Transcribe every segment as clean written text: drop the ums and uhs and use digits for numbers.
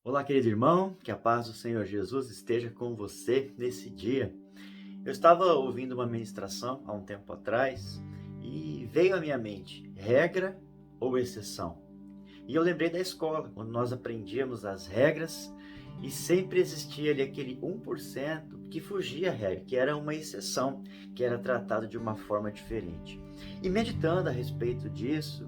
Olá, querido irmão, que a paz do Senhor Jesus esteja com você nesse dia. Eu estava ouvindo uma ministração há um tempo atrás e veio à minha mente, regra ou exceção? E eu lembrei da escola, quando nós aprendíamos as regras e sempre existia ali aquele 1% que fugia à regra, que era uma exceção, que era tratado de uma forma diferente. E meditando a respeito disso,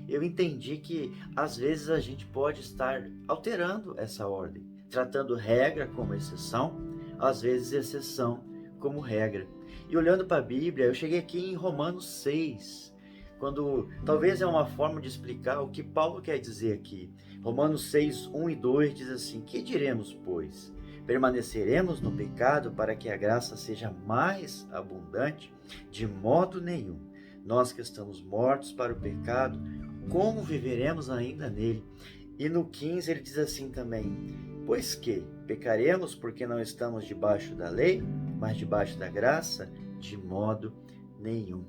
eu entendi que às vezes a gente pode estar alterando essa ordem, tratando regra como exceção, às vezes exceção como regra. E olhando para a Bíblia, eu cheguei aqui em Romanos 6, quando talvez é uma forma de explicar o que Paulo quer dizer aqui. Romanos 6, 1 e 2 diz assim: que diremos, pois? Permaneceremos no pecado para que a graça seja mais abundante? De modo nenhum. Nós que estamos mortos para o pecado, como viveremos ainda nele? E no 15 ele diz assim também: pois que pecaremos porque não estamos debaixo da lei, mas debaixo da graça? De modo nenhum.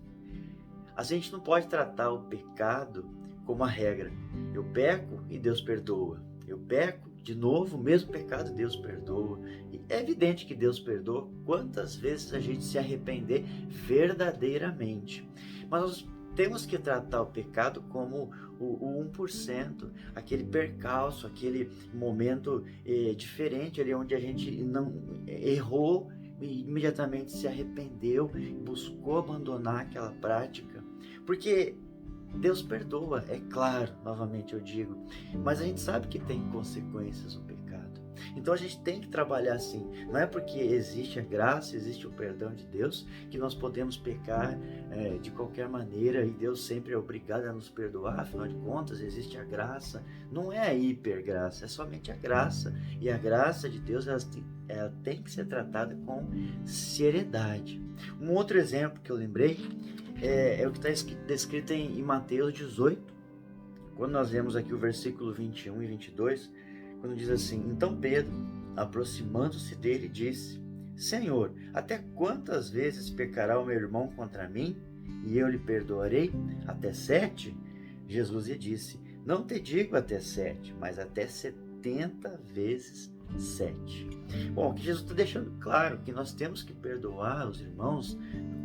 A gente não pode tratar o pecado como a regra. Eu peco e Deus perdoa. Eu peco de novo, o mesmo pecado Deus perdoa. E é evidente que Deus perdoa quantas vezes a gente se arrepender verdadeiramente. Mas nós temos que tratar o pecado como o 1%, aquele percalço, aquele momento diferente ali onde a gente não errou e imediatamente se arrependeu, buscou abandonar aquela prática, porque Deus perdoa, é claro, novamente eu digo, mas a gente sabe que tem consequências o pecado. Então a gente tem que trabalhar assim. Não é porque existe a graça, existe o perdão de Deus, que nós podemos pecar de qualquer maneira e Deus sempre é obrigado a nos perdoar. Afinal de contas, existe a graça. Não é a hipergraça, é somente a graça. E a graça de Deus, ela tem que ser tratada com seriedade. Um outro exemplo que eu lembrei é o que está descrito em Mateus 18, quando nós vemos aqui o versículo 21 e 22, quando diz assim: então Pedro, aproximando-se dele, disse: Senhor, até quantas vezes pecará o meu irmão contra mim, e eu lhe perdoarei? Até 7? Jesus lhe disse: não te digo até 7, mas até 70 vezes 7. Bom, aqui Jesus está deixando claro que nós temos que perdoar os irmãos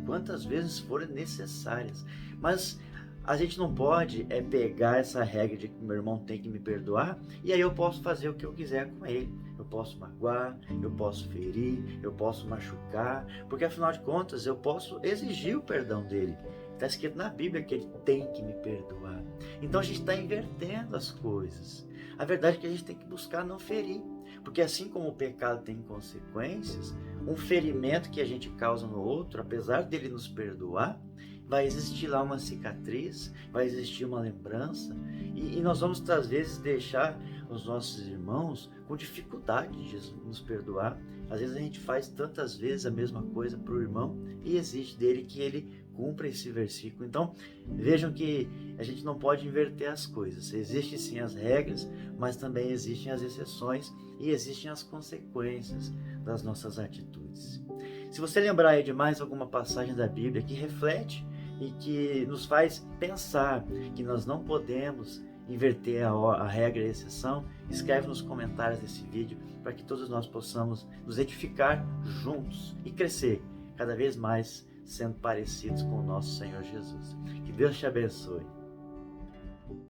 quantas vezes forem necessárias, mas a gente não pode pegar essa regra de que meu irmão tem que me perdoar e aí eu posso fazer o que eu quiser com ele. Eu posso magoar, eu posso ferir, eu posso machucar, porque afinal de contas eu posso exigir o perdão dele. Está escrito na Bíblia que ele tem que me perdoar. Então a gente está invertendo as coisas. A verdade é que a gente tem que buscar não ferir, porque assim como o pecado tem consequências, um ferimento que a gente causa no outro, apesar dele nos perdoar, vai existir lá uma cicatriz, vai existir uma lembrança, e nós vamos às vezes deixar os nossos irmãos com dificuldade de nos perdoar. Às vezes a gente faz tantas vezes a mesma coisa para o irmão e exige dele que ele cumpra esse versículo. Então vejam que a gente não pode inverter as coisas. Existem sim as regras, mas também existem as exceções e existem as consequências das nossas atitudes. Se você lembrar aí de mais alguma passagem da Bíblia que reflete e que nos faz pensar que nós não podemos inverter a regra e a exceção, escreve nos comentários desse vídeo para que todos nós possamos nos edificar juntos e crescer cada vez mais sendo parecidos com o nosso Senhor Jesus. Que Deus te abençoe.